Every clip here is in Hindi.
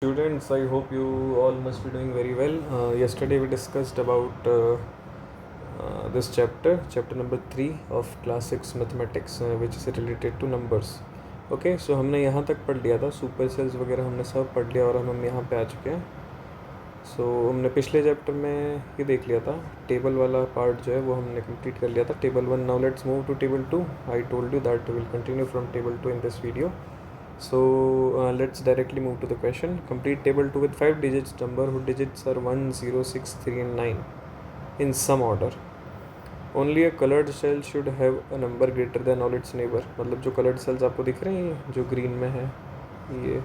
Students, I hope you all must be doing very well. Yesterday we discussed about this chapter number 3 of class 6 mathematics, which is related to numbers. Okay, so हमने यहाँ तक पढ़ लिया था, सुपर सेल्स वगैरह हमने सब पढ़ लिया और हम यहाँ पे आ चुके हैं. सो हमने पिछले चैप्टर में ये देख लिया था, टेबल वाला पार्ट जो है वो हमने कंप्लीट कर लिया था, table 1. Now let's move to table 2. I told you that will continue from table 2 in this video. So let's directly move to the question. Complete table 2 with 5 digits number whose digits are 1, 0, 6, 3 and 9 in some order. Only a colored cell should have a number greater than all its neighbor. मतलब जो colored cells आपको दिख रहे हैं जो green में है ये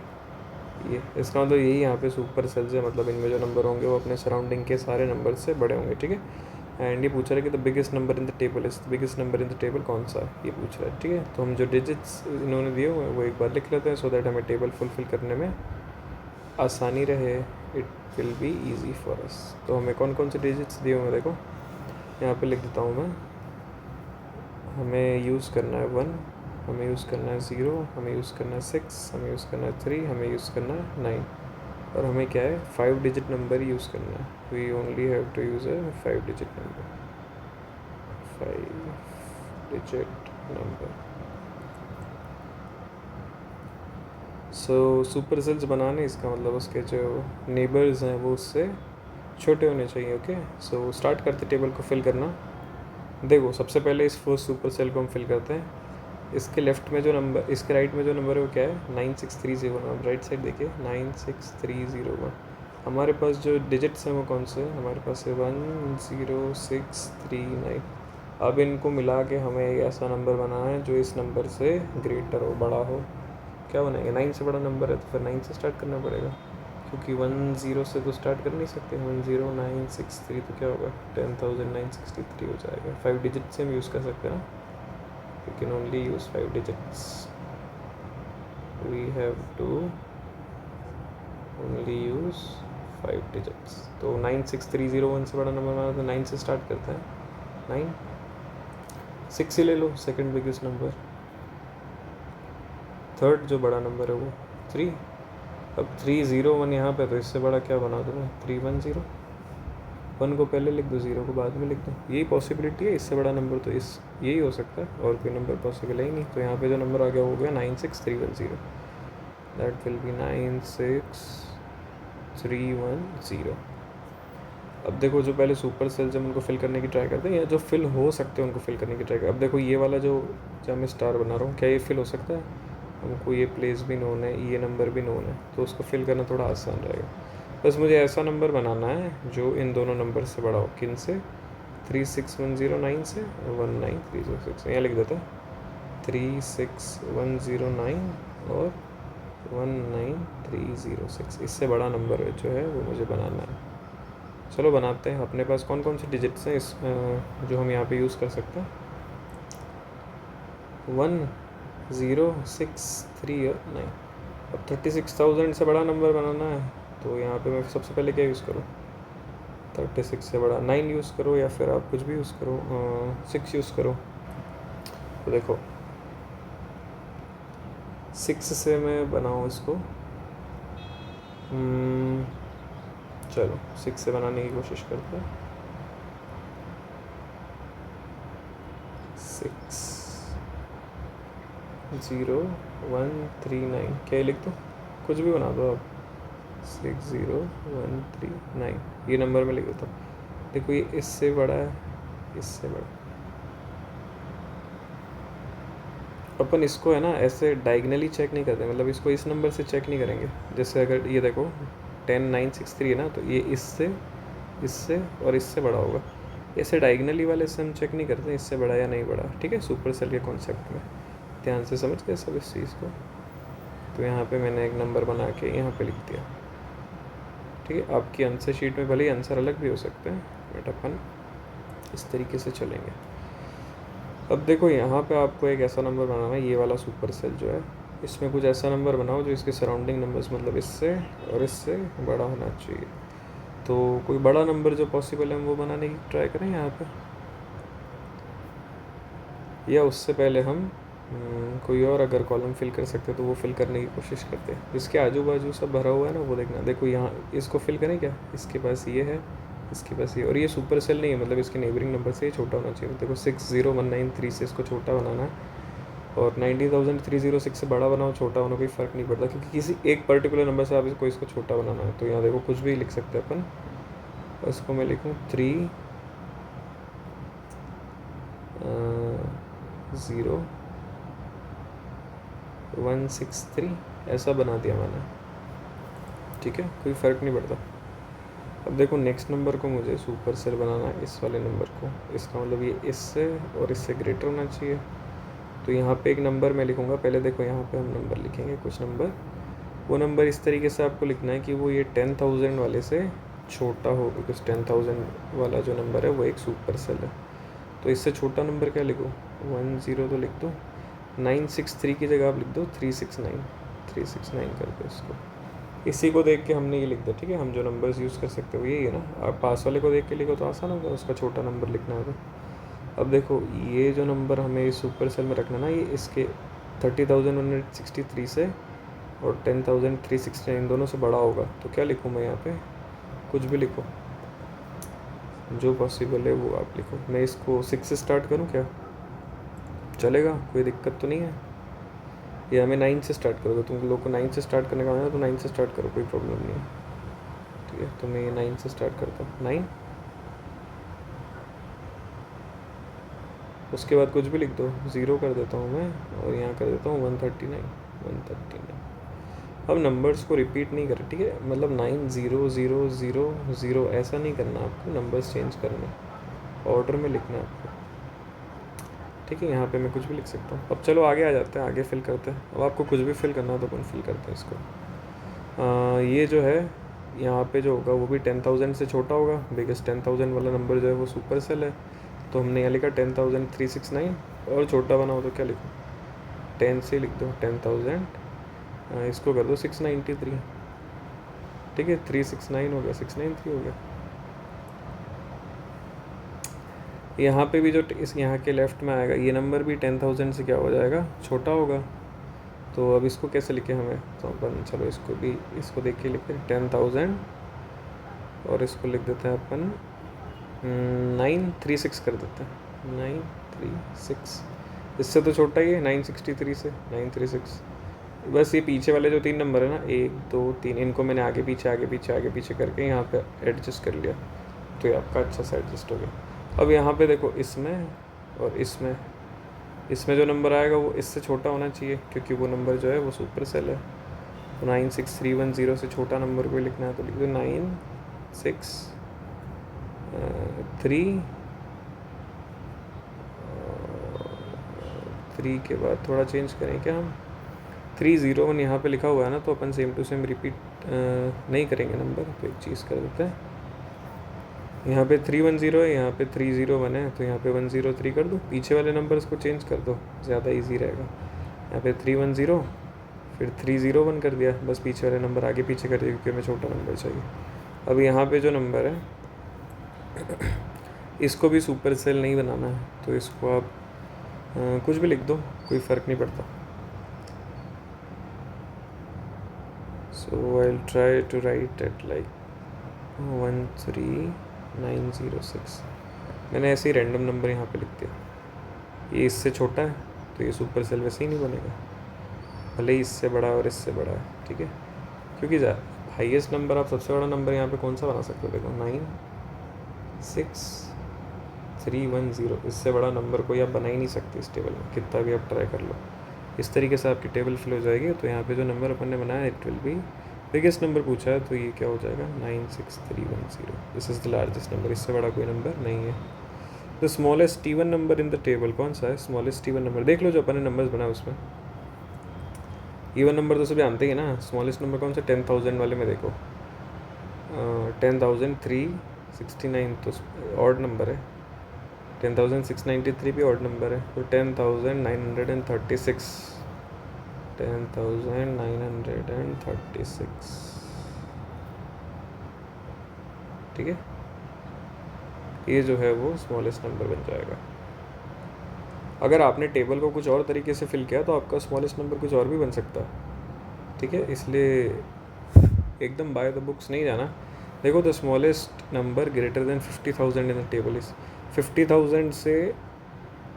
इसका मतलब यही यहाँ पे सुपर सेल्स है, मतलब इनमें जो नंबर होंगे वो अपने सराउंडिंग के सारे नंबर से बड़े होंगे. ठीक है. एंड ये पूछ रहा है कि the biggest number in the table is biggest number in the table कौन सा है, ये पूछ रहा है. ठीक है, तो हम जो डिजिट्स इन्होंने दिए हुए हैं वो एक बार लिख लेते हैं, सो दैट हमें टेबल फुलफिल करने में आसानी रहे. It will be easy for us. तो हमें कौन कौन से डिजिट्स दिए हुए हैं देखो यहाँ पे लिख देता हूँ मैं. हमें यूज़ करना है 1, हमें यूज़ करना है 0, हमें यूज़ करना है 6, हमें यूज़ करना है 3, हमें यूज़ करना है 9 और हमें क्या है 5 डिजिट नंबर यूज़ करना है. We only have to use a 5 digit number. 5 digit number. So super cells बनाने इसका मतलब उसके जो नेबर्स हैं वो उससे छोटे होने चाहिए. ओके, सो स्टार्ट करते टेबल को फिल करना. देखो सबसे पहले इस फर्स्ट सुपर सेल को हम फिल करते हैं. इसके लेफ्ट में जो नंबर, इसके राइट में जो नंबर है वो क्या है 96301. आप राइट साइड देखिए 96301. हमारे पास जो डिजिट्स हैं वो कौन से हैं, हमारे पास है 10639. अब इनको मिला के हमें एक ऐसा नंबर बनाना है जो इस नंबर से ग्रेटर हो, बड़ा हो. क्या बनाएंगे, 9 से बड़ा नंबर है तो फिर 9 से स्टार्ट करना पड़ेगा, क्योंकि 10 से तो स्टार्ट कर नहीं सकते. 10963 तो क्या होगा 10963 हो जाएगा. 5 डिजिट से हम यूज़ कर सकते हैं ना. We can only use 5 digits. We have to only use 5 digits. तो 96301 से बड़ा नंबर माना तो 9 से स्टार्ट करते हैं. 9, 6 ही ले लो, सेकंड बिगेस्ट नंबर. थर्ड जो बड़ा नंबर है वो 3. अब 301 यहाँ पे, तो इससे बड़ा क्या बना दूँ मैं 310. 1 को पहले लिख दो, 0 को बाद में लिख दो. यही पॉसिबिलिटी है, इससे बड़ा नंबर तो इस यही हो सकता है और कोई नंबर पॉसिबल है ही नहीं. तो यहाँ पे जो नंबर आ गया हो गया 96310. That will be 96310. अब देखो जो पहले सुपर सेल्स हम उनको फिल करने की ट्राई करते हैं या जो फिल हो सकते हैं उनको फिल करने की ट्राई करते. अब देखो ये वाला जो मैं स्टार बना रहा हूँ, क्या ये फिल हो सकता है. हमको ये प्लेस भी नोन है, ये नंबर भी नोन है, तो उसको फिल करना थोड़ा आसान रहेगा. बस मुझे ऐसा नंबर बनाना है जो इन दोनों नंबर से बड़ा हो. किन से, 36109 से और 19306. यहाँ लिख देता है 36109 और 19306. इससे बड़ा नंबर जो है वो मुझे बनाना है. चलो बनाते हैं. अपने पास कौन कौन से डिजिट्स हैं इस जो हम यहाँ पे यूज़ कर सकते हैं. 1063 और 9. अब 36,000 से बड़ा नंबर बनाना है तो यहाँ पे मैं सबसे पहले क्या यूज़ करूँ, 36 से बड़ा 9 यूज़ करो या फिर आप कुछ भी यूज़ करो, 6 यूज़ करो. तो देखो 6 से मैं बनाऊँ इसको. चलो 6 से बनाने की कोशिश करते हैं. 60139 क्या लिख दो, कुछ भी बना दो आप. 60139 ये नंबर में लिख देता हूँ. देखो ये इससे बड़ा है, इससे बड़ा. अपन इसको है ना ऐसे डायगनली चेक नहीं करते, मतलब इसको इस नंबर से चेक नहीं करेंगे. जैसे अगर ये देखो 10963 है ना, तो ये इससे और इससे बड़ा होगा. ऐसे डायगनली वाले से हम चेक नहीं करते इससे बड़ा या नहीं बड़ा. ठीक है, सुपर सेल के कॉन्सेप्ट में ध्यान से समझ गए सब इस चीज़ को. तो यहाँ पे मैंने एक नंबर बना के यहाँ पे लिख दिया. ठीक है, आपकी आंसर शीट में भले ही आंसर अलग भी हो सकते हैं, बट अपन इस तरीके से चलेंगे. अब देखो यहाँ पे आपको एक ऐसा नंबर बनाना है, ये वाला सुपर सेल जो है इसमें कुछ ऐसा नंबर बनाओ जो इसके सराउंडिंग नंबर्स मतलब इससे और इससे बड़ा होना चाहिए. तो कोई बड़ा नंबर जो पॉसिबल है हम वो बनाने की ट्राई करें यहाँ पे, या उससे पहले हम कोई और अगर कॉलम फिल कर सकते तो वो फिल करने की कोशिश करते हैं। इसके आजू बाजू सब भरा हुआ है ना, वो देखना। देखो यहाँ इसको फिल करें क्या, इसके पास ये है, इसके पास ये, और ये सुपर सेल नहीं है, मतलब इसके नेबरिंग नंबर से ये छोटा होना चाहिए। देखो 60193 से इसको छोटा बनाना है, और 19,306 से बड़ा बनाओ छोटा होना कोई फ़र्क नहीं पड़ता, क्योंकि किसी एक पर्टिकुलर नंबर से आप इसको छोटा बनाना है। तो यहाँ देखो कुछ भी लिख सकते हैं अपन। इसको मैं लिखूँ 30163, ऐसा बना दिया मैंने, ठीक है, कोई फ़र्क नहीं पड़ता। अब देखो नेक्स्ट नंबर को मुझे सुपर सेल बनाना है, इस वाले नंबर को। इसका मतलब ये इससे और इससे ग्रेटर होना चाहिए। तो यहाँ पे एक नंबर मैं लिखूँगा पहले। देखो यहाँ पे हम नंबर लिखेंगे, कुछ नंबर। वो नंबर इस तरीके से आपको लिखना है कि वो ये 10,000 वाले से छोटा हो, बिकॉज 10,000 वाला जो नंबर है वो एक सुपर सेल है। तो इससे छोटा नंबर क्या लिखो, 10 तो लिख दो, 963 की जगह आप लिख दो 369 कर दो इसको। इसी को देख के हमने ये लिख दिया, ठीक है। हम जो नंबर्स यूज़ कर सकते हो यही है ना। आप पास वाले को देख के लिखो तो आसान होगा, उसका छोटा नंबर लिखना है तो। अब देखो ये जो नंबर हमें इस सुपर सेल में रखना ना, ये इसके 30,163 से और 10,369 दोनों से बड़ा होगा। तो क्या लिखूँ मैं यहाँ पे, कुछ भी लिखो, जो पॉसिबल है वो आप लिखो। मैं इसको 6 से स्टार्ट करूँ क्या, चलेगा, कोई दिक्कत तो नहीं है। या मैं 9 से स्टार्ट करोगे, तुम लोग को 9 से स्टार्ट करने का है तो 9 से स्टार्ट करो, कोई प्रॉब्लम नहीं है, ठीक है। तो मैं 9 से स्टार्ट करता हूँ, 9। उसके बाद कुछ भी लिख दो, 0 कर देता हूँ मैं, और यहाँ कर देता हूँ 139। अब नंबर्स को रिपीट नहीं करें, ठीक है, मतलब 900000 ऐसा नहीं करना आपको, नंबर्स चेंज करने, ऑर्डर में लिखना है आपको, ठीक है। यहाँ पे मैं कुछ भी लिख सकता हूँ। अब चलो आगे आ जाते हैं, आगे फिल करते हैं। अब आपको कुछ भी फिल करना है तो अपन फिल करते हैं इसको। ये जो है यहाँ पे जो होगा वो भी 10,000 से छोटा होगा, बिकॉज 10,000 वाला नंबर जो है वो सुपर सेल है। तो हमने यहाँ लिखा 10,369, और छोटा बनाओ तो क्या लिखो, 10 से लिख दो 10,000, इसको कर दो 693, ठीक है। 369 हो गया, 693 हो गया। यहाँ पे भी जो इस यहाँ के लेफ्ट में आएगा ये नंबर भी 10,000 से क्या हो जाएगा, छोटा होगा। तो अब इसको कैसे लिखें हमें, तो अपन चलो इसको भी, इसको देख के लिखते हैं 10,000, और इसको लिख देते हैं अपन 936 कर देते हैं, 936। इससे तो छोटा ही है 963 से, 936। बस ये पीछे वाले जो 3 नंबर है ना, 1 2 3, इनको मैंने आगे पीछे करके यहाँ पे एडजस्ट कर लिया, तो ये आपका अच्छा सा एडजस्ट हो गया। अब यहाँ पे देखो इसमें और इसमें जो नंबर आएगा वो इससे छोटा होना चाहिए, क्योंकि वो नंबर जो है वो सुपर सेल है। तो 96310 से छोटा नंबर कोई लिखना है तो लिख दो 963 के बाद थोड़ा चेंज करें क्या हम, 301 यहाँ पे लिखा हुआ है ना, तो अपन सेम टू सेम रिपीट नहीं करेंगे नंबर। तो एक चीज़ कर देते हैं, यहाँ पे 310 है, यहाँ पे 301 है, तो यहाँ पे 103 कर दो। पीछे वाले नंबर्स को चेंज कर दो, ज़्यादा इजी रहेगा। यहाँ पे 310, फिर 301 कर दिया, बस पीछे वाले नंबर आगे पीछे कर दिया, क्योंकि हमें छोटा नंबर चाहिए। अब यहाँ पे जो नंबर है इसको भी सुपर सेल नहीं बनाना है, तो इसको आप कुछ भी लिख दो, कोई फ़र्क नहीं पड़ता। So I will try to write at like 13906। मैंने ऐसे ही रैंडम नंबर यहाँ पे लिख दिया। ये इससे छोटा है तो ये सुपर सेल वैसे ही नहीं बनेगा, भले ही इससे बड़ा और इससे बड़ा है, ठीक है। क्योंकि हाईएस्ट नंबर, आप सबसे बड़ा नंबर यहाँ पे कौन सा बना सकते हो, देखो 96310, इससे बड़ा नंबर कोई आप बना ही नहीं सकते इस टेबल में, कितना भी आप ट्राई कर लो। इस तरीके से आपकी टेबल फिल हो जाएगी। तो यहाँ पे जो नंबर अपन ने बनाया it will be, biggest number पूछा है तो ये क्या हो जाएगा 96310, this is the largest number, इससे बड़ा कोई नंबर नहीं है। The smallest even number in the table, कौन सा है स्मॉलेस्ट इवन नंबर, देख लो जो अपन ने नंबर्स बनाए उसमें। इवन नंबर तो सभी जानते ही ना, स्मॉलेस्ट नंबर कौन सा, 10,000 वाले में देखो 10,369 तो ऑड नंबर है, 10,693 भी ऑड नंबर है, तो 10,936, 10,936, ठीक है। ये जो है वो स्मॉलेस्ट नंबर बन जाएगा। अगर आपने टेबल को कुछ और तरीके से फिल किया तो आपका स्मॉलेस्ट नंबर कुछ और भी बन सकता है, ठीक है। इसलिए एकदम बाय द बुक्स नहीं जाना। देखो, the smallest number greater than 50,000 in the table is 50,000 से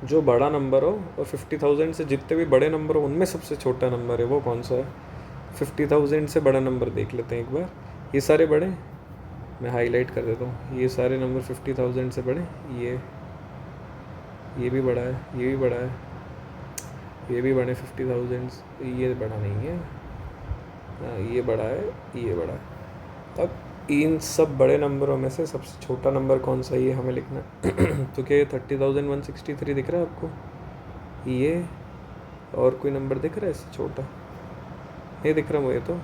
जो बड़ा नंबर हो, और 50,000 से जितने भी बड़े नंबर हो उनमें सबसे छोटा नंबर है वो कौन सा है। 50,000 से बड़ा नंबर देख लेते हैं एक बार। ये सारे बड़े, मैं हाईलाइट कर देता हूँ, ये सारे नंबर 50,000 से बड़े। ये भी बड़ा है, ये भी बड़ा है, ये भी बड़े 50,000। ये बड़ा नहीं है, ये बड़ा है, ये बड़ा है। अब इन सब बड़े नंबरों में से सबसे छोटा नंबर कौन सा है ये हमें लिखना है। तो क्या 30,163 दिख रहा है आपको? ये और कोई नंबर दिख रहा है इससे छोटा? ये दिख रहा मुझे तो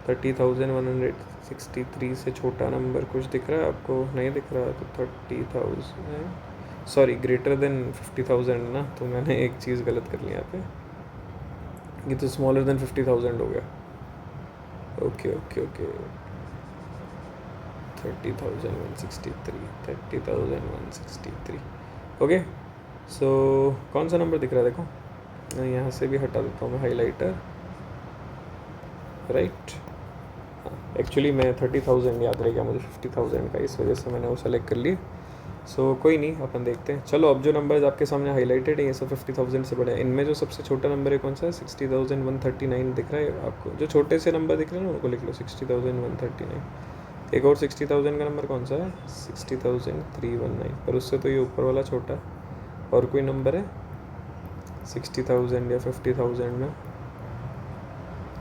30,163 से छोटा नंबर कुछ दिख रहा है आपको? नहीं दिख रहा। तो 30,000, सॉरी, ग्रेटर देन 50,000 ना, तो मैंने एक चीज़ गलत कर ली यहाँ पे। ये तो स्मॉलर देन 50,000 हो गया। Okay okay okay, 30,163 okay. So कौन सा नंबर दिख रहा है? देखो, यहाँ से भी हटा देता हूँ मैं हाईलाइटर, राइट। हाँ, एक्चुअली मैं 30,000 याद रह गया मुझे 50,000 का, इस वजह से मैंने वो सेलेक्ट कर लिया। सो कोई नहीं, अपन देखते हैं। चलो, अब जो नंबर्स आपके सामने हाईलाइटेड है ये सब 50,000 से बड़े हैं। इनमें जो सबसे छोटा नंबर है कौन सा है? 60,139 दिख रहा है आपको? जो छोटे से नंबर दिख रहे हैं ना उनको लिख लो, 60,139। एक और 60,000 का नंबर कौन सा है? 60,319। पर उससे तो ये ऊपर वाला छोटा है। और कोई नंबर है 60,000 या 50,000 में?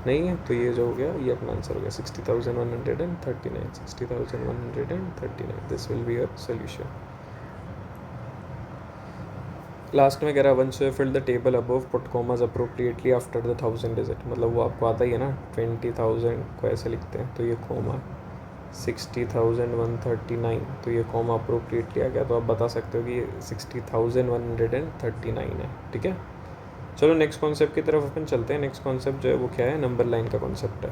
नहीं है, तो ये जो हो गया ये अपना आंसर हो गया 60,139। 60,139, this will be your solution. Last में कह रहा once you fill the table above put commas appropriately after the 1000 digit. मतलब वो आपको आता ही है ना, 20,000 को ऐसे लिखते हैं तो ये कॉमा, 60,139 तो ये कॉमा अप्रोप्रिएटली आ गया। तो आप बता सकते हो कि ये 60,139 है, ठीक है। चलो नेक्स्ट कॉन्सेप्ट की तरफ अपन चलते हैं। नेक्स्ट कॉन्सेप्ट जो है वो क्या है? नंबर लाइन का कॉन्सेप्ट है।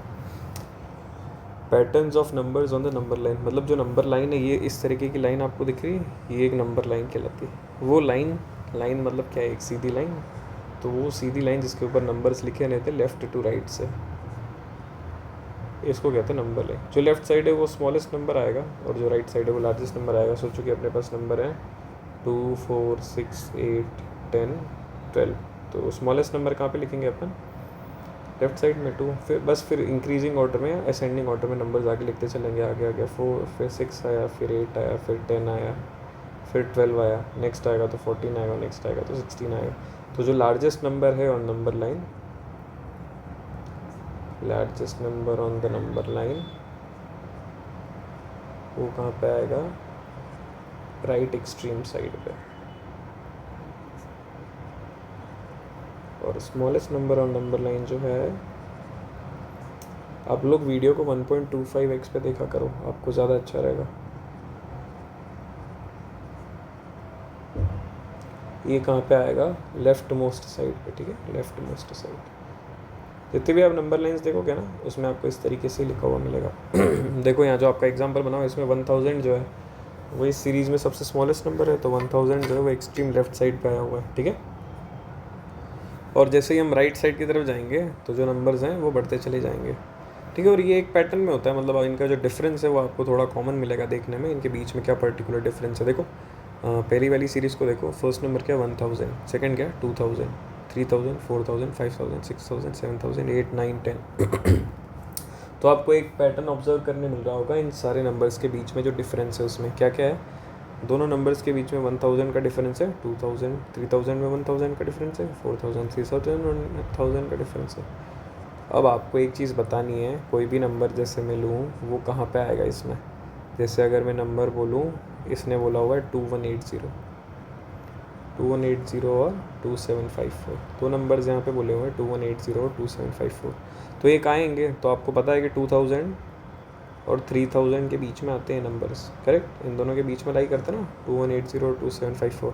Patterns of numbers on the number line. मतलब जो नंबर लाइन है, ये इस तरीके की लाइन आपको दिख रही है, ये एक नंबर लाइन कहलाती है। वो लाइन मतलब क्या है? एक सीधी लाइन। तो वो सीधी लाइन जिसके ऊपर नंबर्स लिखे रहते हैं लेफ्ट टू राइट से, इसको कहते हैं नंबर लाइन। जो लेफ्ट साइड है वो स्मॉलेस्ट नंबर आएगा और जो राइट साइड है वो लार्जेस्ट नंबर आएगा। सोचो कि अपने पास नंबर है 2, 4, 6, 8, 10, 12। तो स्मॉलेस्ट नंबर कहाँ पे लिखेंगे अपन? लेफ्ट साइड में 2। फिर इंक्रीजिंग ऑर्डर में, असेंडिंग ऑर्डर में नंबर्स आगे लिखते चलेंगे, आगे आगे 4, फिर 6 आया, फिर 8 आया, फिर 10 आया, फिर 12 आया, नेक्स्ट आएगा तो 14 आएगा, नेक्स्ट आएगा तो 16 आएगा। तो जो लार्जेस्ट नंबर है on number line, largest number on the number line, वो कहाँ पे आएगा? राइट एक्सट्रीम साइड पे। और smallest number on number line जो है, आप लोग वीडियो को 1.25x पे देखा करो, आपको ज़्यादा अच्छा रहेगा। ये कहाँ पे आएगा? लेफ्ट मोस्ट साइड पे, ठीक है, लेफ्ट मोस्ट साइड। जितने भी आप नंबर लाइंस देखोगे ना, उसमें आपको इस तरीके से लिखा हुआ मिलेगा। देखो यहाँ जो आपका एग्जांपल बना हुआ है, इसमें 1000 जो है वो इस सीरीज़ में सबसे स्मॉलेस्ट नंबर है, तो 1000 जो है वो एक्सट्रीम लेफ्ट साइड पे आया हुआ है, ठीक है। और जैसे ही हम राइट साइड की तरफ जाएंगे तो जो नंबर्स हैं वो बढ़ते चले जाएंगे, ठीक है। और ये एक पैटर्न में होता है, मतलब इनका जो डिफरेंस है वो आपको थोड़ा कॉमन मिलेगा देखने में। इनके बीच में क्या पर्टिकुलर डिफरेंस है देखो। पहली वाली सीरीज़ को देखो, फर्स्ट नंबर क्या 1000, सेकंड क्या 2000, 3000, 4000, 5000, 6000, 7000, 8, 9, 10। तो आपको एक पैटर्न ऑब्जर्व करने मिल रहा होगा इन सारे नंबर्स के बीच में जो डिफरेंस है उसमें क्या क्या है। दोनों नंबर्स के बीच में 1000 का डिफरेंस है, 2000, 3000 में 1000 का डिफरेंस है, 4000, 3000 का डिफरेंस है। अब आपको एक चीज़ बतानी है, कोई भी नंबर जैसे मैं लूँ वो कहाँ पे आएगा इसमें। जैसे अगर मैं नंबर बोलूँ, इसने बोला हुआ है 2180 और 2754, दो नंबर्स यहाँ पे बोले हुए हैं 2180 और 2754। तो ये कहाँ आएंगे? तो आपको पता है कि 2000 और 3000 के बीच में आते हैं नंबर्स, करेक्ट। इन दोनों के बीच में लाई करते हैं ना 2180 और 2754।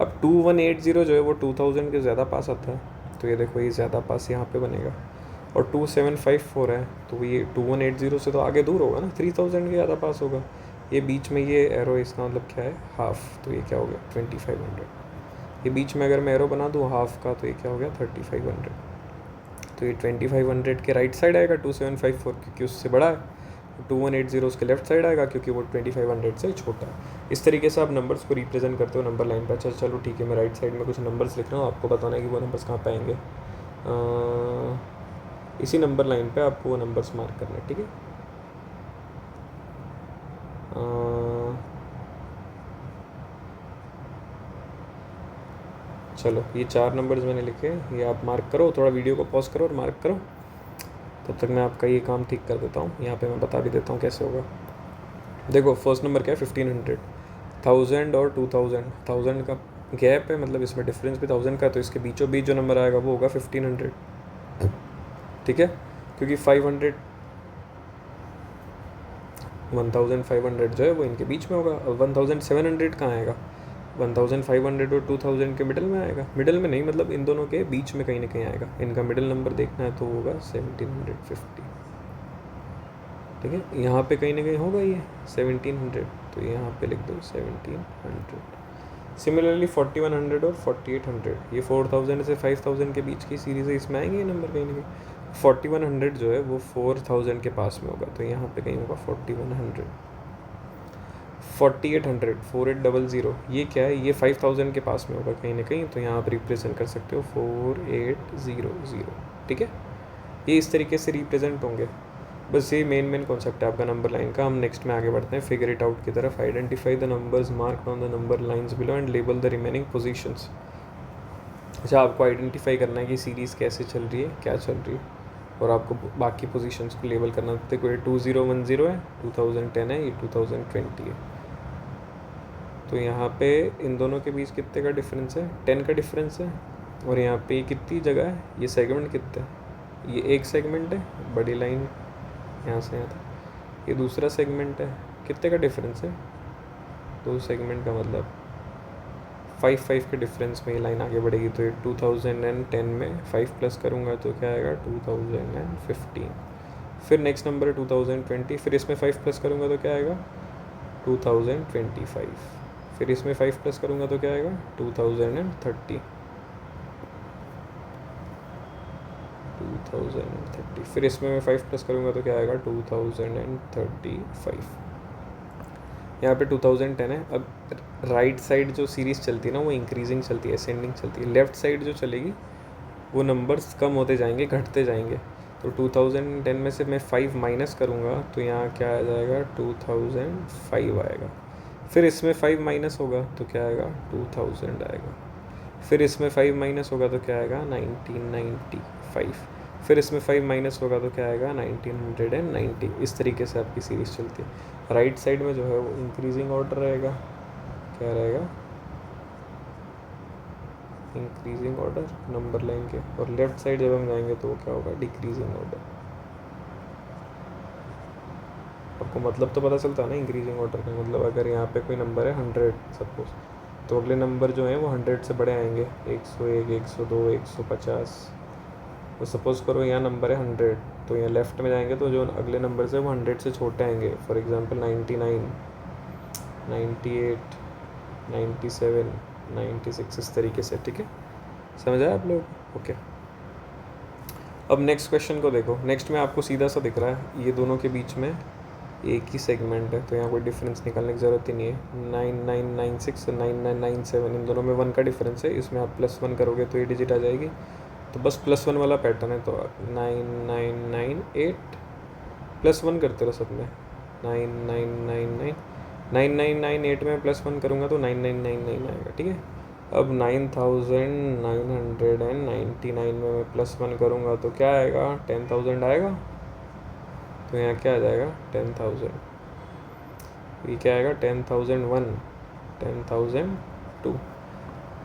अब 2180 जो है वो 2000 के ज़्यादा पास आता है, तो ये देखो ये ज़्यादा पास यहाँ पे बनेगा। और 2754 है तो ये 2180 से तो आगे दूर होगा ना, 3000 के ज़्यादा पास होगा। ये बीच में ये एरो, इसका मतलब क्या है? हाफ। तो ये क्या हो गया 2500। ये बीच में अगर मैं एरो बना दूँ हाफ का तो ये क्या हो गया 3500। तो ये 2500 के राइट साइड आएगा 2754 क्योंकि उससे बड़ा है, 2180 उसके लेफ्ट साइड आएगा क्योंकि वो 2500 से छोटा है। इस तरीके से आप नंबर्स को रिप्रेजेंट करते हो नंबर लाइन पर। अच्छा चलो ठीक है, मैं राइट साइड में कुछ नंबर्स लिख रहा हूँ, आपको बताना है कि वो नंबर्स कहाँ पे आएंगे। इसी नंबर लाइन पे आपको वो नंबर्स मार्क करना है, ठीक है। चलो ये 4 नंबर्स मैंने लिखे, ये आप मार्क करो, थोड़ा वीडियो को पॉज करो और मार्क करो, तब तक मैं आपका ये काम ठीक कर देता हूँ। यहाँ पे मैं बता भी देता हूँ कैसे होगा। देखो फर्स्ट नंबर क्या है 1500, 1000 और 2000, 1000 का गैप है, मतलब इसमें डिफरेंस भी 1000 का, तो इसके बीचों बीच जो नंबर आएगा वो होगा 1500, ठीक है। क्योंकि 500 1500 जो है वो इनके बीच में होगा। अब 1700 कहाँ आएगा, 1500 और 2000 के मिडिल में आएगा। मिडिल में नहीं, मतलब इन दोनों के बीच में कहीं ना कहीं आएगा। इनका मिडिल नंबर देखना है तो होगा 1750, ठीक है। यहाँ पे कहीं ना कहीं होगा ये 1700, तो यहाँ पे लिख दो 1700। सिमिलरली 4100 और 4800, ये 4000 से 5000 के बीच की सीरीज़ है, इसमें आएंगे ये नंबर कहीं ना कहीं। 4100 जो है वो 4000 के पास में होगा, तो यहाँ पे कहीं होगा 4100। 4800 4800 ये क्या है, ये 5000 के पास में होगा कहीं ना कहीं, तो यहाँ आप रिप्रेजेंट कर सकते हो 4800, ठीक है। ये इस तरीके से रिप्रेजेंट होंगे। बस ये मेन कॉन्सेप्ट है आपका नंबर लाइन का। हम नेक्स्ट में आगे बढ़ते हैं फिगर इट आउट की तरफ। Identify the numbers marked on the number lines below and label the remaining positions. अच्छा, आपको आइडेंटिफाई करना है कि सीरीज़ कैसे चल रही है, क्या चल रही है, और आपको बाकी पोजीशंस को लेबल करना। देखो ये 2010 है, 2010 है, ये 2020 है, तो यहाँ पे इन दोनों के बीच कितने का डिफरेंस है, 10 का डिफरेंस है। और यहाँ पे कितनी जगह है, ये सेगमेंट कितना है, ये एक सेगमेंट है, बड़ी लाइन यहाँ से यहाँ तक, ये दूसरा सेगमेंट है, कितने का डिफरेंस है, 2 सेगमेंट का, मतलब 5 के डिफरेंस में ये लाइन आगे बढ़ेगी। तो ये 2010 में 5 प्लस करूँगा तो क्या आएगा 2015। फिर नेक्स्ट नंबर है 2020, फिर इसमें 5 प्लस करूँगा तो क्या आएगा 2025। फिर इसमें 5 प्लस करूँगा तो क्या आएगा 2030। फिर इसमें मैं 5 प्लस करूँगा तो क्या आएगा 2035। यहाँ पे 2010 है। अब राइट साइड जो सीरीज़ चलती है ना वो इंक्रीजिंग चलती है, असेंडिंग चलती है। लेफ़्ट साइड जो चलेगी वो नंबर्स कम होते जाएंगे, घटते जाएंगे। तो 2010 में से मैं 5 माइनस करूँगा तो यहाँ क्या आ जाएगा 2005 आएगा। फिर इसमें 5 माइनस होगा तो क्या आएगा 2000 आएगा। फिर इसमें 5 माइनस होगा तो क्या आएगा 1995। फिर इसमें 5 माइनस होगा तो क्या आएगा 1990। इस तरीके से आपकी सीरीज़ चलती है। राइट साइड में जो है वो इंक्रीजिंग ऑर्डर रहेगा, क्या रहेगा इंक्रीजिंग ऑर्डर नंबर लाइन के, और लेफ्ट साइड जब हम जाएंगे तो वो क्या होगा डिक्रीजिंग ऑर्डर। आपको मतलब तो पता चलता है ना इंक्रीजिंग ऑर्डर का, मतलब अगर यहाँ पे कोई नंबर है 100 सपोज, तो अगले नंबर जो है वो 100 से बड़े आएंगे, 101, 102, 150। तो सपोज़ करो यहाँ नंबर है 100, तो यहाँ लेफ़्ट में जाएंगे तो जो अगले नंबर से वो 100 से छोटे आएंगे। फॉर एग्जांपल 99, 98, 97, 96, इस तरीके से, ठीक है। समझ आया आप लोग? ओके। अब नेक्स्ट क्वेश्चन को देखो। नेक्स्ट में आपको सीधा सा दिख रहा है, ये दोनों के बीच में एक ही सेगमेंट है, तो यहाँ कोई डिफरेंस निकालने की ज़रूरत ही नहीं है। 9996 और 9997 इन दोनों में 1 का डिफरेंस है। इसमें आप +1 करोगे तो ये डिजिट आ जाएगी, तो बस +1 वाला पैटर्न है। तो 9998 +1 करते रहो सब में। 9999 9998 में +1 करूँगा तो 9999 आएगा, ठीक है। अब 9999 में मैं +1 करूँगा तो क्या आएगा 10,000 आएगा। तो यहाँ क्या आ जाएगा 10,000, ये क्या आएगा 10,001, 10,002।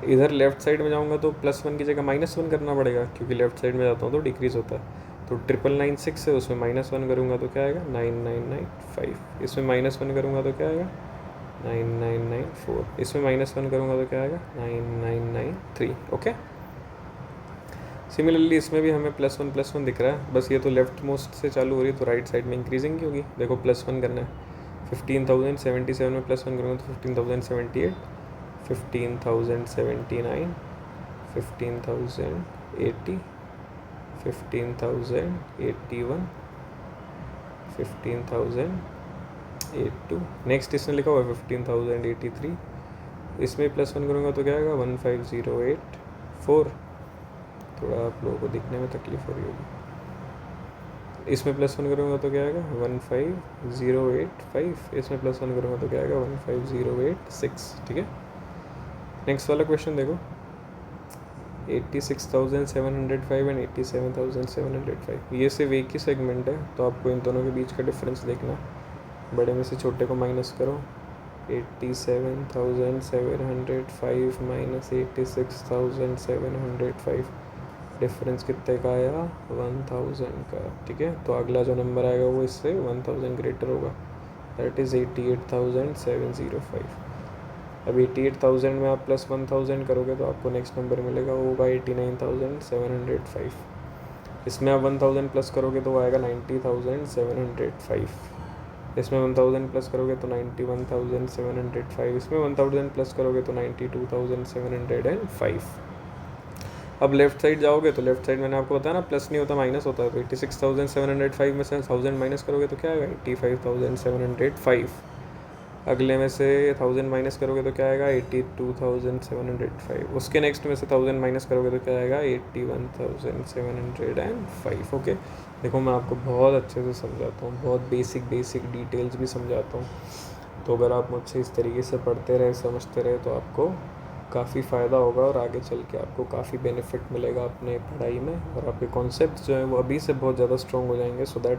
इधर लेफ़्ट साइड में जाऊँगा तो +1 की जगह -1 करना पड़ेगा, क्योंकि लेफ़्ट साइड में जाता हूँ तो डिक्रीज़ होता है। तो 99996 है, उसमें -1 करूँगा तो क्या आएगा 9995। इसमें -1 करूँगा तो क्या आएगा 9994। इसमें -1 करूँगा तो क्या आएगा 9993। ओके। सिमिलरली इसमें भी हमें +1 दिख रहा है, बस ये तो लेफ्ट मोस्ट से चालू हो रही है, तो राइट साइड में इंक्रीजिंग की होगी। देखो +1 करना है, 15,077 में +1 करूँगा तो 15,078। 15,079, 15,080, 15,081, 15,082। नेक्स्ट इसने लिखा हुआ है 15,083। इसमें +1 करूँगा तो क्या आएगा 15,084। थोड़ा आप लोगों को दिखने में तकलीफ हो रही होगी। इसमें +1 करूँगा तो क्या आएगा 15,085। इसमें +1 करूँगा तो क्या आएगा 15,086। ठीक है। नेक्स्ट वाला क्वेश्चन देखो, 86,705 एंड 87,705। ये सिर्फ एक ही सेगमेंट है, तो आपको इन दोनों के बीच का डिफरेंस देखना। बड़े में से छोटे को माइनस करो, 87,705 माइनस 86,705, डिफरेंस कितने का आया 1000 का। ठीक है, तो अगला जो नंबर आएगा वो इससे 1000 ग्रेटर होगा, दैट इज़ 88,705। अब 88,000 में आप +1000 करोगे तो आपको नेक्स्ट नंबर मिलेगा, वो होगा 89,705। इसमें आप 1000 प्लस करोगे तो वो आएगा 90,705। इसमें 1000 प्लस करोगे तो 91,705। इसमें 1000 प्लस करोगे तो 92,705। अब लेफ्ट साइड जाओगे तो लेफ्ट साइड मैंने आपको बताया ना प्लस नहीं होता माइनस होता है, तो 86,705 में से 1000 माइनस करोगे तो क्या आएगा 85,705। अगले में से 1000 माइनस करोगे तो क्या आएगा 82,705। उसके नेक्स्ट में से 1000 माइनस करोगे तो क्या आएगा 81,705। ओके, देखो मैं आपको बहुत अच्छे से समझाता हूँ, बहुत बेसिक डिटेल्स भी समझाता हूँ। तो अगर आप मुझसे इस तरीके से पढ़ते रहे, समझते रहे, तो आपको काफ़ी फ़ायदा होगा और आगे चल के आपको काफ़ी बेनिफिट मिलेगा अपने पढ़ाई में, और आपके कॉन्सेप्ट्स जो हैं वो अभी से बहुत ज़्यादा स्ट्रॉन्ग हो जाएंगे, सो दैट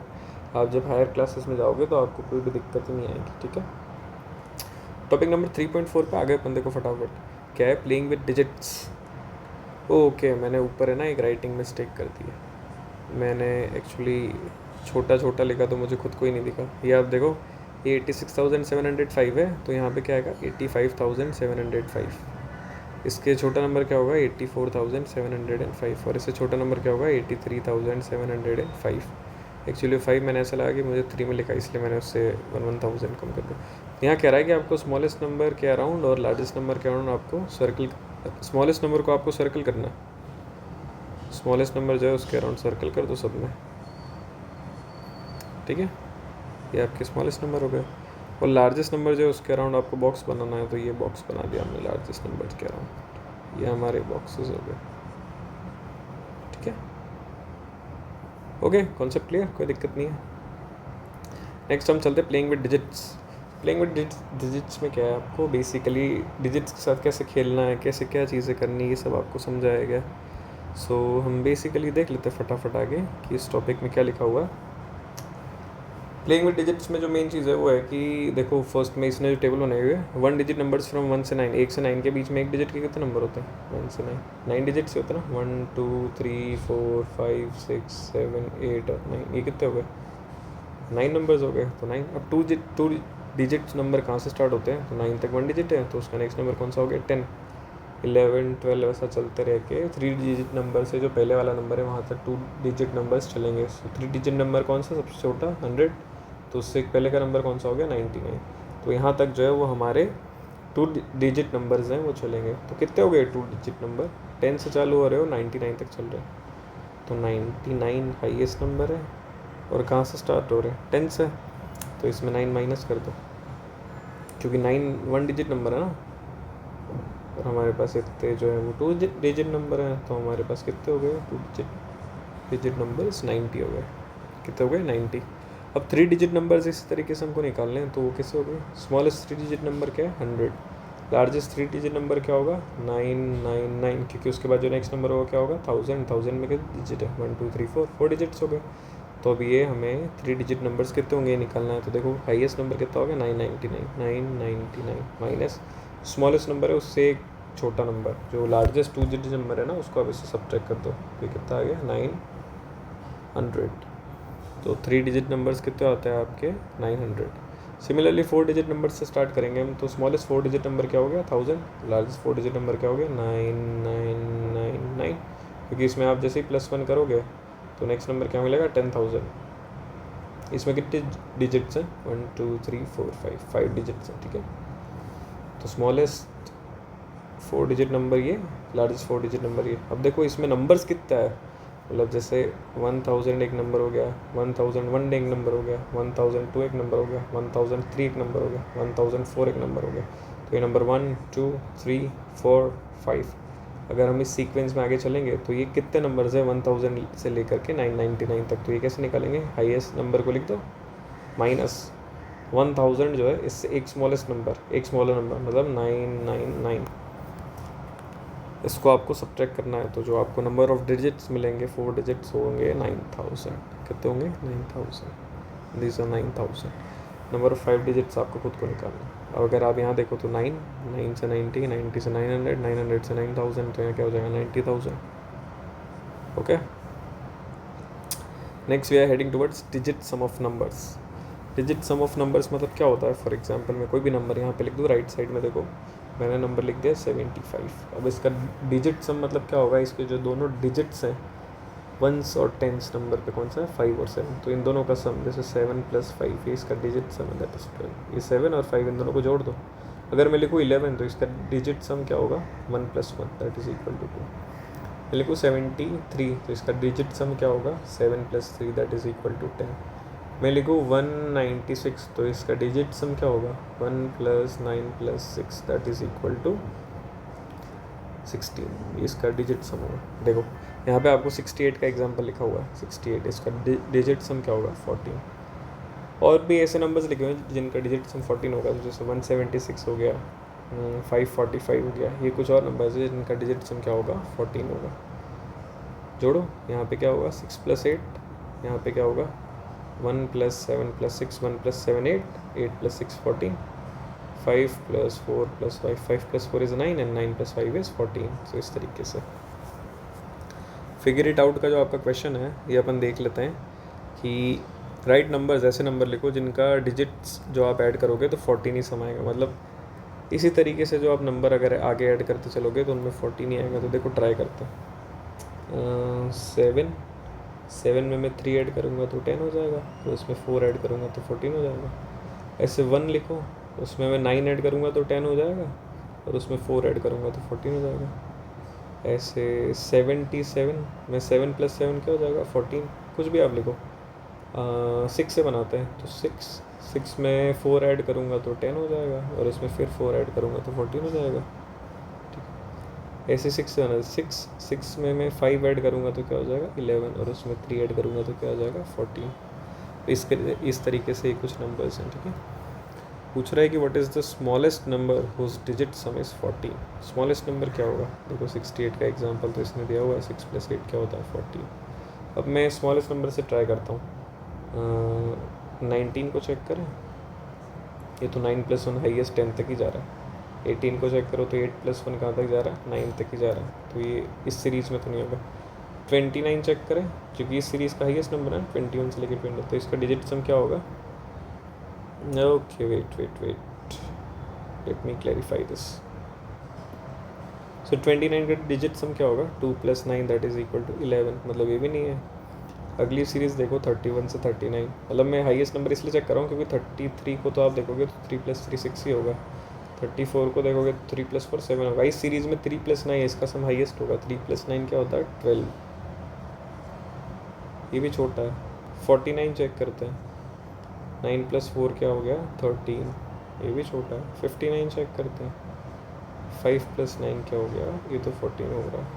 आप जब हायर क्लासेस में जाओगे तो आपको कोई भी दिक्कत ही नहीं आएगी। ठीक है, टॉपिक नंबर 3.4 पे आ गए अपन। देखो फटाफट, क्या है प्लेइंग विद डिजिट्स। ओके, मैंने ऊपर है ना एक राइटिंग मिस्टेक कर दी है, मैंने एक्चुअली छोटा लिखा तो मुझे खुद को ही नहीं दिखा। ये आप देखो, ये 86,705 है, तो यहाँ पे क्या आएगा 85,705। इसके छोटा नंबर क्या होगा 84,705, और इससे छोटा नंबर क्या होगा 83,705। एक्चुअली 5 मैंने ऐसा लगा कि मुझे 3 में लिखा, इसलिए मैंने उससे 1,000 कम कर दिया। यहाँ कह रहा है कि आपको स्मॉलेस्ट नंबर के अराउंड और लार्जेस्ट नंबर के अराउंड आपको सर्कल, स्मॉलेस्ट नंबर को आपको सर्कल करना है। स्मॉलेस्ट नंबर जो है उसके अराउंड सर्कल कर दो सब में। ठीक है, ये आपके स्मॉलेस्ट नंबर हो गए। और लार्जेस्ट नंबर जो है उसके अराउंड आपको बॉक्स बनाना है, तो ये बॉक्स बना दिया हमने लार्जेस्ट नंबर के अराउंड। ये हमारे बॉक्सेस हो गए। ठीक है, ओके, कॉन्सेप्ट क्लियर, कोई दिक्कत नहीं है। नेक्स्ट हम चलते playing with digits. Playing with digits में क्या है, आपको बेसिकली डिजिट्स के साथ कैसे खेलना है, कैसे क्या चीज़ें करनी है, ये सब आपको समझाया गया। सो हम बेसिकली देख लेते हैं फटाफट आगे कि इस टॉपिक में क्या लिखा हुआ है। प्लेइंग विद डिजिट्स में जो मेन चीज़ है वो है कि देखो, फर्स्ट में इसने जो टेबल बनाए हुए हैं 1 डिजिट नंबर्स फ्रॉम 1 से 9, 1 से 9 के बीच में एक डिजिट के कितने नंबर होते हैं 1 से 9 डिजिट्स होते हैं ना, 1 2 3 4 5 6 7 8 और 9, ये कितने हो गए 9 नंबर्स हो गए। तो 9, अब 2 डिजिट्स नंबर कहाँ से स्टार्ट होते हैं, तो 9 तक 1 डिजिट है, तो उसका नेक्स्ट नंबर कौन सा हो गया 10, 11 12 ऐसा चलते रह के 3 डिजिट नंबर से जो पहले वाला नंबर है वहाँ तक 2 डिजिट नंबर्स चलेंगे। 3 डिजिट नंबर कौन सा सबसे छोटा 100, तो उससे पहले का नंबर कौन सा हो गया 99। तो यहाँ तक जो है वो हमारे 2 डिजिट नंबर्स हैं वो चलेंगे। तो कितने हो गए 2 डिजिट नंबर, 10 से चालू हो रहे हो 99 तक चल रहे हैं, तो 99 हाईएस्ट नंबर है। और कहाँ से स्टार्ट हो रहे हैं 10 से, तो इसमें 9 माइनस कर दो, क्योंकि 9 1 डिजिट नंबर है ना, और हमारे पास इतने जो है वो 2 डिजिट नंबर हैं, तो हमारे पास कितने हो गए 2 डिजिट नंबर 90 हो गए। कितने हो गए 90। अब 3 डिजिट नंबर्स इस तरीके से हमको निकालने हैं, तो वो कैसे हो गए, स्मॉलेस्ट 3 डिजिट नंबर क्या है 100, लार्जेस्ट 3 डिजिट नंबर क्या होगा 999, क्योंकि उसके बाद जो नेक्स्ट नंबर होगा क्या होगा 1000 में कितने डिजिट है 1 2 3 4 डिजिट्स हो गए। तो अब ये हमें 3 डिजिट नंबर्स कितने होंगे निकालना है, तो देखो हाईएस्ट नंबर कितना हो गया 999 माइनस स्मॉलेस्ट नंबर है उससे एक छोटा नंबर जो लार्जेस्ट 2 डिजिट नंबर है ना, उसको अब इससे सब्ट्रैक्ट कर दो, तो ये कितना आ गया 900। तो 3 डिजिट नंबर्स कितने आते हैं आपके 900। सिमिलरली 4 डिजिट नंबर से स्टार्ट करेंगे हम, तो स्मॉलेस्ट 4 डिजिट नंबर क्या हो गया 1000, लार्जेस्ट 4 डिजिट नंबर क्या हो गया 9999, क्योंकि इसमें आप जैसे ही +1 करोगे तो नेक्स्ट नंबर क्या मिलेगा 10,000। इसमें कितने डिजिट्स हैं 1 2 3 4 5 डिजिट्स हैं। ठीक है, तो स्मॉलेस्ट 4 डिजिट नंबर ये, लार्जेस्ट 4 डिजिट नंबर ये। अब देखो इसमें नंबर्स कितना है, मतलब जैसे 1000 एक नंबर हो गया, 1001 एक नंबर हो गया, 1002 एक नंबर हो गया, 1003 एक नंबर हो गया, 1004 एक नंबर हो गया। तो ये नंबर 1 2 3 4 5, अगर हम इस सीक्वेंस में आगे चलेंगे तो ये कितने नंबर्स है 1000 से लेकर के 999 तक। तो ये कैसे निकालेंगे, हाईएस्ट नंबर को लिख दो माइनस 1000 जो है इससे एक स्मॉलेस्ट नंबर, एक स्मॉलर नंबर मतलब 999, इसको आपको सब्ट्रैक्ट करना है। तो जो आपको नंबर ऑफ डिजिट्स मिलेंगे 4 डिजिट्स होंगे 9000। कितने होंगे 9000, this are 9000। Number of 5 digits आपको खुद को निकालना है। अब अगर आप यहाँ देखो तो 9 से 90, 90 से 900, 900 से 9000, तो यहाँ क्या हो जाएगा 90000। Okay, next we are heading towards digit sum of numbers. Digit sum of numbers मतलब क्या होता है, फॉर एग्जांपल मैं कोई भी नंबर यहाँ पे लिख दूँ, राइट साइड में देखो मैंने नंबर लिख दिया 75। अब इसका डिजिट सम मतलब क्या होगा, इसके जो दोनों डिजिट्स हैं वंस और टेंस नंबर पे कौन सा है 5 और 7, तो इन दोनों का सम जैसे 7 + 5 ये इसका डिजिट सम है, दैट इज 12। ये 7 और 5 इन दोनों को जोड़ दो, अगर मैं लिखूँ 11 तो इसका डिजिट सम क्या होगा 1 + 1 दैट इज इक्वल टू 2। मैं लिखूँ 73 तो इसका डिजिट सम क्या होगा 7 + 3 दैट इज इक्वल टू 10। मैं लिखूँ 196 तो इसका डिजिट सम क्या होगा 1 + 9 + 6 दैट इज इक्वल टू 16, इसका डिजिट सम होगा। देखो यहाँ पे आपको 68 का एग्जांपल लिखा हुआ है, 68 इसका डिजिट सम क्या होगा 14। और भी ऐसे नंबर्स लिखे हुए हैं जिनका डिजिट सम 14 होगा, तो जैसे 176 हो गया, 545 हो गया, ये कुछ और नंबर्स है जिनका डिजिट सम क्या होगा 14 होगा। जोड़ो, यहाँ पे क्या होगा 6 + 8, यहाँ पे क्या होगा 1 + 7 + 6, 1 + 7 8, 8 + 6 14, 5 + 4 + 5, 5 + 4 इज़ 9 एंड 9 + 5 इज़ 14। सो इस तरीके से फिगर इट आउट का जो आपका क्वेश्चन है ये अपन देख लेते हैं कि राइट नंबर्स ऐसे नंबर लिखो जिनका डिजिट्स जो आप ऐड करोगे तो 14 ही सम आएगा। मतलब इसी तरीके से जो आप नंबर अगर आगे ऐड करते चलोगे तो उनमें 14 ही आएगा। तो देखो ट्राई करते हैं। 7 में मैं 3 ऐड करूँगा तो 10 हो जाएगा, तो उसमें 4 ऐड करूँगा तो 14 हो जाएगा। ऐसे 1 लिखो, उसमें मैं 9 ऐड करूँगा तो 10 हो जाएगा, और उसमें 4 ऐड करूँगा तो 14 हो जाएगा। ऐसे 77 में 7 + 7 क्या हो जाएगा 14, कुछ भी आप लिखो। 6 से बनाते हैं तो 6 में 4 ऐड करूँगा तो 10 हो जाएगा, और इसमें फिर 4 ऐड करूँगा तो 14 हो जाएगा। ठीक, ऐसे 6 से बनाते 6 में मैं 5 ऐड करूँगा तो क्या हो जाएगा 11, और उसमें 3 ऐड करूँगा तो क्या हो जाएगा 14। इस तरीके से कुछ नंबर्स हैं। ठीक है, पूछ रहा है कि what is the smallest number whose digit sum is 14। Smallest number क्या होगा, देखो 68 का एग्जांपल तो इसने दिया हुआ है, 6 + 8 क्या होता है 14। अब मैं स्मॉलेस्ट नंबर से ट्राई करता हूँ। 19 को चेक करें, ये तो 9 + 1 हाईएस्ट 10 तक ही जा रहा है। 18 को चेक करो तो 8 + 1 कहाँ तक जा रहा है 9 तक ही जा रहा है, तो ये इस सीरीज़ में तो नहीं होगा। 29 चेक करें, क्योंकि इस सीरीज़ का हाईएस्ट नंबर है 21 से लेकर 20, तो इसका डिजिट सम क्या होगा। Okay, wait. Let me clarify this. So 29 का डिजिट सम क्या होगा 2 + 9 दैट इज इक्वल टू 11, मतलब ये भी नहीं है। अगली सीरीज़ देखो 31 से 39, मतलब मैं हाईएस्ट नंबर इसलिए चेक कर रहा हूँ क्योंकि 33 को तो आप देखोगे तो 3 + 3 6 ही होगा। 34 को देखोगे तो 3 + 4 7 होगा। इस सीरीज़ में 3 + 9 इसका सम हाईएस्ट होगा। 3 + 9 क्या होता है 12, ये भी छोटा है। 49 चेक करते हैं, 9 + 4 क्या हो गया 13, ये भी छोटा है। 59 चेक करते हैं, 5 + 9 क्या हो गया, ये तो 14 हो रहा है।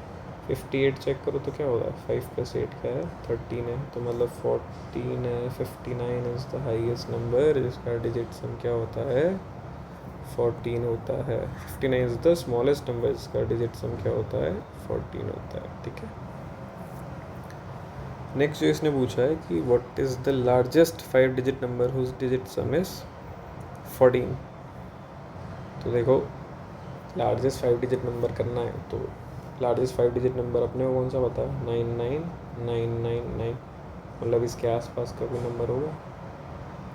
58 चेक करो तो क्या हो रहा है 5 + 8 क्या है 13 है, तो मतलब 14 है। 59 इज़ द हाईएस्ट नंबर जिसका डिजिट सम क्या होता है 14 होता है। 59 इज़ द स्मॉलेस्ट नंबर जिसका डिजिट सम क्या होता है 14 होता है। ठीक है, नेक्स्ट जो इसने पूछा है कि what is the largest 5 digit number whose digit sum is 14। तो देखो लार्जेस्ट 5 डिजिट नंबर करना है तो लार्जेस्ट 5 डिजिट नंबर अपने को कौन सा पता है 99999, मतलब इसके आसपास का कोई नंबर होगा।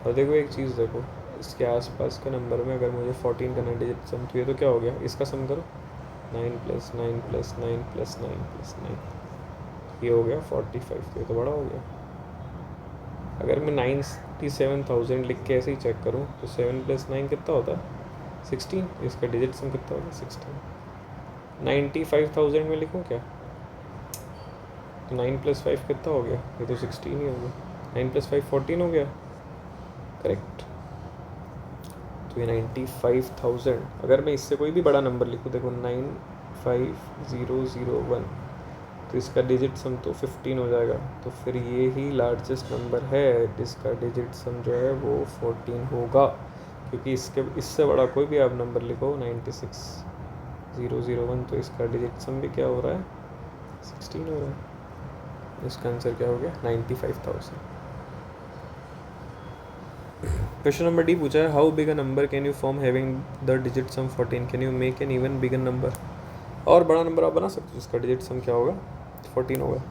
और देखो एक चीज़ देखो, इसके आसपास का नंबर में अगर मुझे 14 करना है डिजिट सम, तो ये तो क्या हो गया, इसका सम करो 9 + 9 + 9 + 9 + 9, ये हो गया 45, तो ये तो बड़ा हो गया। अगर मैं 97,000 लिख के ऐसे ही चेक करूँ तो 7 + 9 कितना होता है 16, इसका डिजिट सम कितना होगा 16। 95,000 में लिखूँ क्या? 9 + 5 कितना हो गया? ये तो 16 ही हो गया। 9 + 5 14 हो गया, करेक्ट। तो ये 95,000, अगर मैं इससे कोई भी बड़ा नंबर लिखूँ, देखो 95001, तो इसका डिजिट सम तो 15 हो जाएगा। तो फिर ये ही लार्जेस्ट नंबर है जिसका डिजिट सम जो है वो 14 होगा, क्योंकि इससे बड़ा कोई भी आप नंबर लिखो 96,001, तो इसका डिजिट सम भी क्या हो रहा है? 16 हो रहा है। इसका आंसर क्या हो गया? 95,000। क्वेश्चन नंबर डी पूछा है, how big a number can you form having the digit some 14? Can you make an even bigger number? और बड़ा नंबर आप बना सकते हो जिसका डिजिट सम क्या होगा? 14 होगा।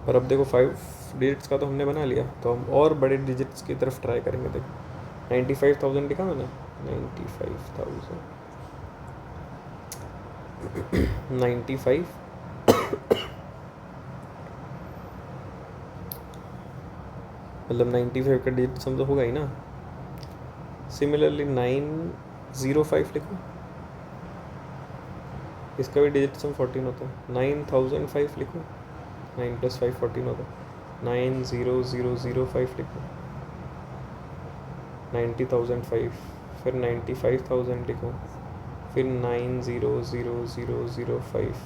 पर अब देखो 5 डिजिट्स का तो हमने बना लिया, तो हम और बड़े डिजिट्स की तरफ ट्राई करेंगे। देखो 95,000 लिखा मैंने, 95,000 95 मतलब 95 का डिजिट सम तो होगा ही ना। सिमिलरली 905 लिखो, इसका भी डिजिट सम 14 होता है। 9005 लिखो, 9 + 5 14 होता है। 90005 लिखो, 90,005, फिर 95,000 लिखो, फिर 900,005,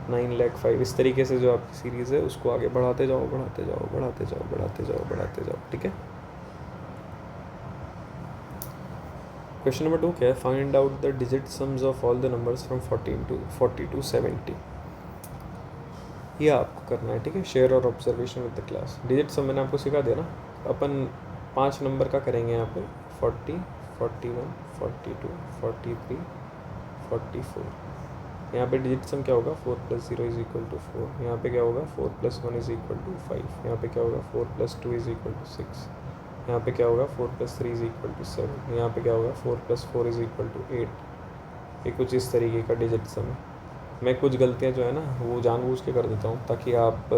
9,05,000। इस तरीके से जो आपकी सीरीज़ है उसको आगे बढ़ाते जाओ, बढ़ाते जाओ, बढ़ाते जाओ, बढ़ाते जाओ, बढ़ाते जाओ, ठीक है। क्वेश्चन नंबर 2 क्या है? Find out the digit sums of all the numbers from 40 to 70। ये आपको करना है, ठीक है। शेयर और observation with the class. Digit सम मैंने आपको सिखा दिया ना। अपन 5 नंबर का करेंगे यहाँ पे, 40, 41, 42, 43, 44। यहाँ पे डिजिट सम क्या होगा? 4 + 0 = 4। यहाँ पे क्या होगा? 4 + 1 = 5। यहाँ पे क्या होगा? 4 + 2 = 6। यहाँ पे क्या होगा? 4 + 3 = 7। यहाँ पे क्या होगा? 4 + 4 = 8। ये कुछ इस तरीके का डिजिट सम है। मैं कुछ गलतियाँ जो है ना वो जानबूझ के कर देता हूँ ताकि आप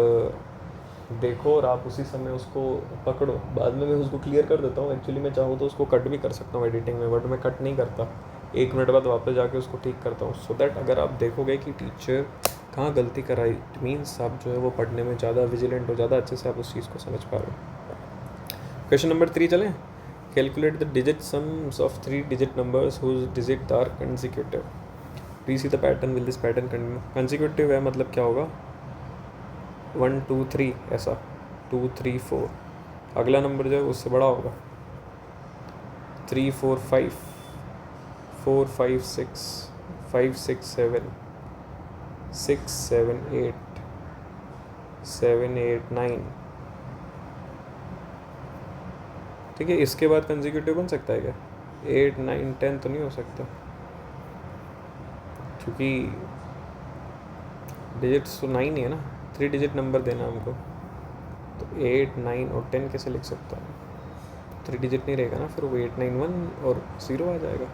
देखो और आप उसी समय उसको पकड़ो। बाद में मैं उसको क्लियर कर देता हूँ। एक्चुअली मैं चाहूँ तो उसको कट भी कर सकता हूँ एडिटिंग में, बट मैं कट नहीं करता। 1 मिनट बाद वापस जाके उसको ठीक करता हूँ, सो दैट अगर आप देखोगे कि टीचर कहाँ गलती कराई, इट मीन्स आप जो है वो पढ़ने में ज़्यादा विजिलेंट हो, ज़्यादा अच्छे से आप उस चीज़ को समझ पा रहे हो। क्वेश्चन नंबर 3 चलें। Calculate the digit sums of 3 digit numbers whose digit are consecutive. Do you see the pattern? Will this pattern continue? Consecutive है मतलब क्या होगा? 1 2 3 ऐसा, 2 3 4। अगला नंबर जो है उससे बड़ा होगा, 3 4 5, 4 5 6, 5 6 7, 6 7 8, 7 8 9। ठीक है, इसके बाद कंसेक्यूटिव बन सकता है क्या? 8 9 10 तो नहीं हो सकता, क्योंकि डिजिट्स तो 9 ही है ना। 3 डिजिट नंबर देना हमको, तो 8 9 और 10 कैसे लिख सकता हूँ? 3 डिजिट नहीं रहेगा ना, फिर वो 8 9 1 और 0 आ जाएगा।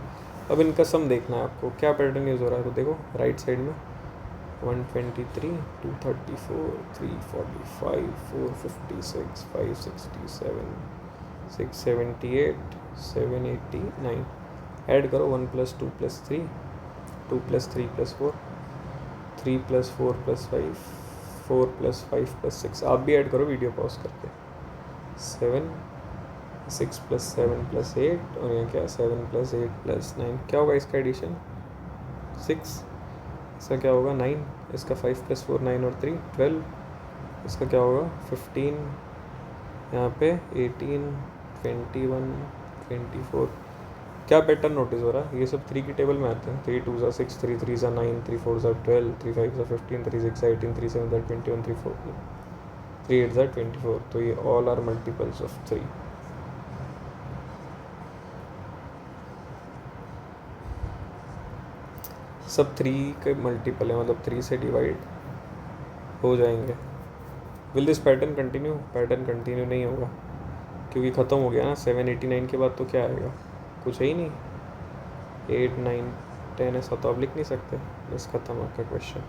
अब इनका सम देखना है आपको, क्या पैटर्न यूज़ हो रहा है। तो देखो राइट साइड में 123, 234, 345, 456, 567, 678, 789। ऐड करो, 1 + 2 + 3, 2 + 3 + 4, 3 + 4 + 5, 4 + 5 + 6। आप भी ऐड करो वीडियो पॉज करके। 7 6 + 7 + 8, और यहाँ क्या 7 + 8 + 9। क्या होगा इसका एडिशन? 6। इसका क्या होगा? 9। इसका 5 + 4 9 और 3 12। इसका क्या होगा? 15। यहाँ पे 18 21 24। क्या पैटर्न नोटिस हो रहा है? ये सब 3 की टेबल में आते हैं। 3 2 6, 3 3 9, 3 4 12, 3 5 15, 3 6 18, 3 7 21, 3 4 3 8 24। तो ये ऑल आर मल्टीपल्स ऑफ 3। सब 3 के मल्टीपल है, मतलब 3 से डिवाइड हो जाएंगे। Will this pattern continue? Pattern continue नहीं होगा, क्योंकि ख़त्म हो गया ना। 789 के बाद तो क्या आएगा? कुछ है ही नहीं। 8 9 10 ऐसा तो आप लिख नहीं सकते। बस ख़त्म आपका क्वेश्चन।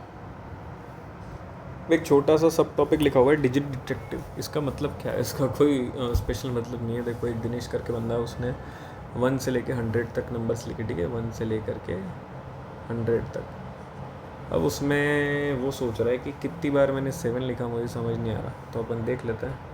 एक छोटा सा सब टॉपिक लिखा हुआ है, डिजिट डिटेक्टिव। इसका मतलब क्या है? इसका कोई स्पेशल मतलब नहीं है। देखो एक दिनेश करके बंदा है, उसने 1 से लेके 100 तक नंबर्स लिखे, ठीक है। 1 से लेकर के 100 तक। अब उसमें वो सोच रहा है कि कितनी बार मैंने 7 लिखा, मुझे समझ नहीं आ रहा, तो अपन देख लेते हैं।